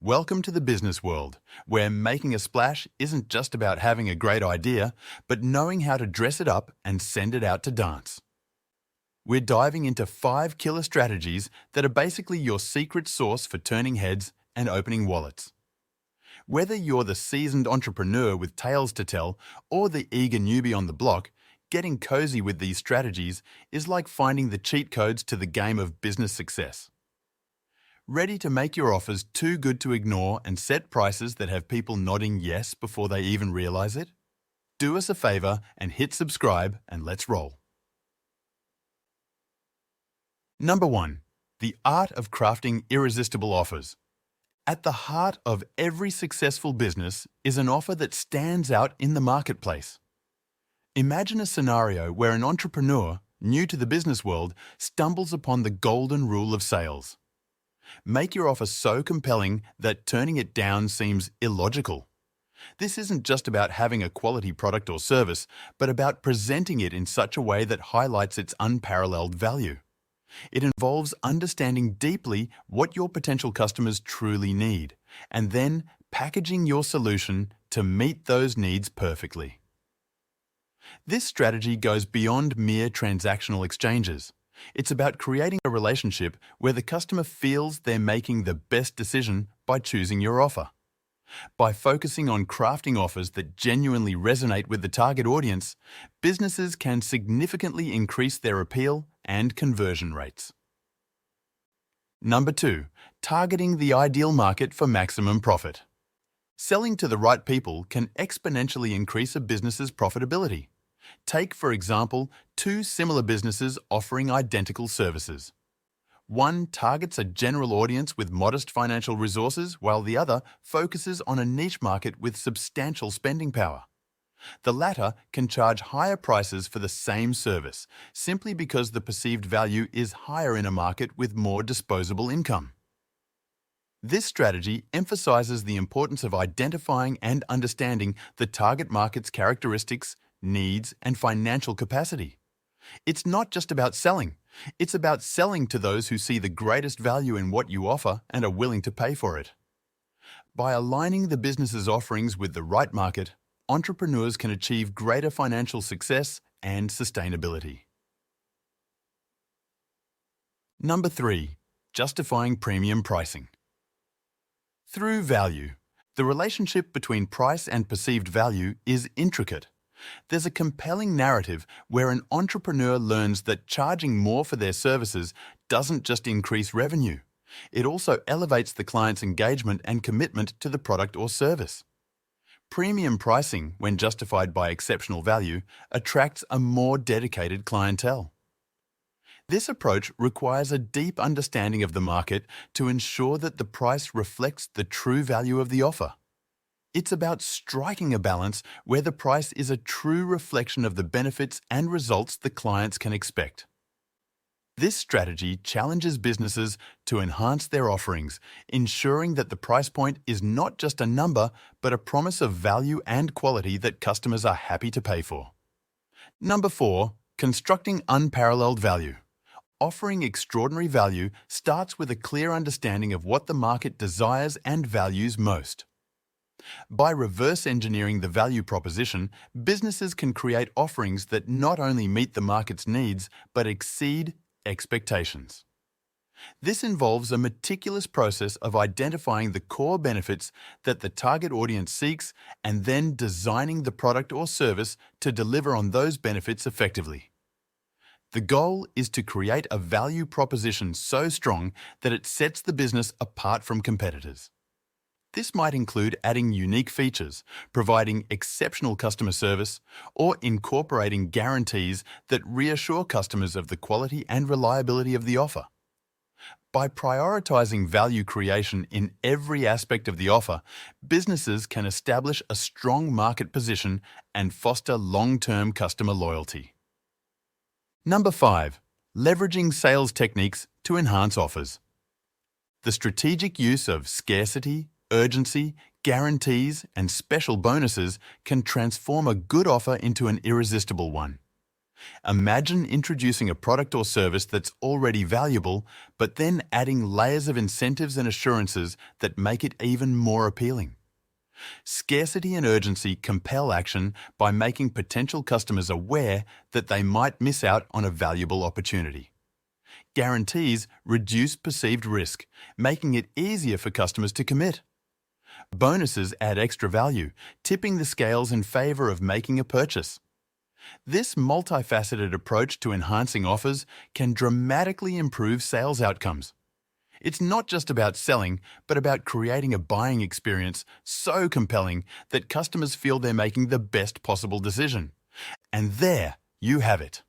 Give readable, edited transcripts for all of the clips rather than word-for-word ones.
Welcome to the business world, where making a splash isn't just about having a great idea, but knowing how to dress it up and send it out to dance. We're diving into 5 killer strategies that are basically your secret sauce for turning heads and opening wallets. Whether you're the seasoned entrepreneur with tales to tell or the eager newbie on the block, getting cozy with these strategies is like finding the cheat codes to the game of business success. Ready to make your offers too good to ignore and set prices that have people nodding yes before they even realize it? Do us a favor and hit subscribe and let's roll. Number 1. The art of crafting irresistible offers. At the heart of every successful business is an offer that stands out in the marketplace. Imagine a scenario where an entrepreneur, new to the business world, stumbles upon the golden rule of sales. Make your offer so compelling that turning it down seems illogical. This isn't just about having a quality product or service, but about presenting it in such a way that highlights its unparalleled value. It involves understanding deeply what your potential customers truly need, and then packaging your solution to meet those needs perfectly. This strategy goes beyond mere transactional exchanges. It's about creating a relationship where the customer feels they're making the best decision by choosing your offer. By focusing on crafting offers that genuinely resonate with the target audience, businesses can significantly increase their appeal and conversion rates. Number 2. Targeting the ideal market for maximum profit. Selling to the right people can exponentially increase a business's profitability. Take, for example, 2 similar businesses offering identical services. One targets a general audience with modest financial resources, while the other focuses on a niche market with substantial spending power. The latter can charge higher prices for the same service, simply because the perceived value is higher in a market with more disposable income. This strategy emphasizes the importance of identifying and understanding the target market's characteristics, needs, and financial capacity. It's not just about selling. It's about selling to those who see the greatest value in what you offer and are willing to pay for it. By aligning the business's offerings with the right market, entrepreneurs can achieve greater financial success and sustainability. Number 3. Justifying premium pricing. Through value, the relationship between price and perceived value is intricate. There's a compelling narrative where an entrepreneur learns that charging more for their services doesn't just increase revenue. It also elevates the client's engagement and commitment to the product or service. Premium pricing, when justified by exceptional value, attracts a more dedicated clientele. This approach requires a deep understanding of the market to ensure that the price reflects the true value of the offer. It's about striking a balance where the price is a true reflection of the benefits and results the clients can expect. This strategy challenges businesses to enhance their offerings, ensuring that the price point is not just a number, but a promise of value and quality that customers are happy to pay for. Number 4. Constructing unparalleled value. Offering extraordinary value starts with a clear understanding of what the market desires and values most. By reverse engineering the value proposition, businesses can create offerings that not only meet the market's needs, but exceed expectations. This involves a meticulous process of identifying the core benefits that the target audience seeks and then designing the product or service to deliver on those benefits effectively. The goal is to create a value proposition so strong that it sets the business apart from competitors. This might include adding unique features, providing exceptional customer service, or incorporating guarantees that reassure customers of the quality and reliability of the offer. By prioritizing value creation in every aspect of the offer, businesses can establish a strong market position and foster long-term customer loyalty. Number 5. Leveraging sales techniques to enhance offers. The strategic use of scarcity, urgency, guarantees, and special bonuses can transform a good offer into an irresistible one. Imagine introducing a product or service that's already valuable, but then adding layers of incentives and assurances that make it even more appealing. Scarcity and urgency compel action by making potential customers aware that they might miss out on a valuable opportunity. Guarantees reduce perceived risk, making it easier for customers to commit. Bonuses add extra value, tipping the scales in favour of making a purchase. This multifaceted approach to enhancing offers can dramatically improve sales outcomes. It's not just about selling, but about creating a buying experience so compelling that customers feel they're making the best possible decision. And there you have it.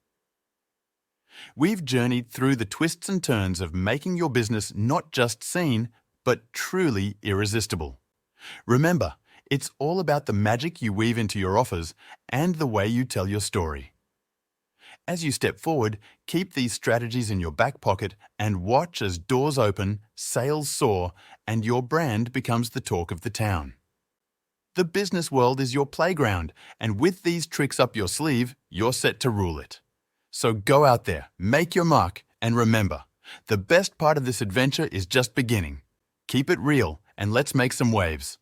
We've journeyed through the twists and turns of making your business not just seen, but truly irresistible. Remember, it's all about the magic you weave into your offers and the way you tell your story. As you step forward, keep these strategies in your back pocket and watch as doors open, sales soar, and your brand becomes the talk of the town. The business world is your playground, and with these tricks up your sleeve, you're set to rule it. So go out there, make your mark, and remember, the best part of this adventure is just beginning. Keep it real, and let's make some waves.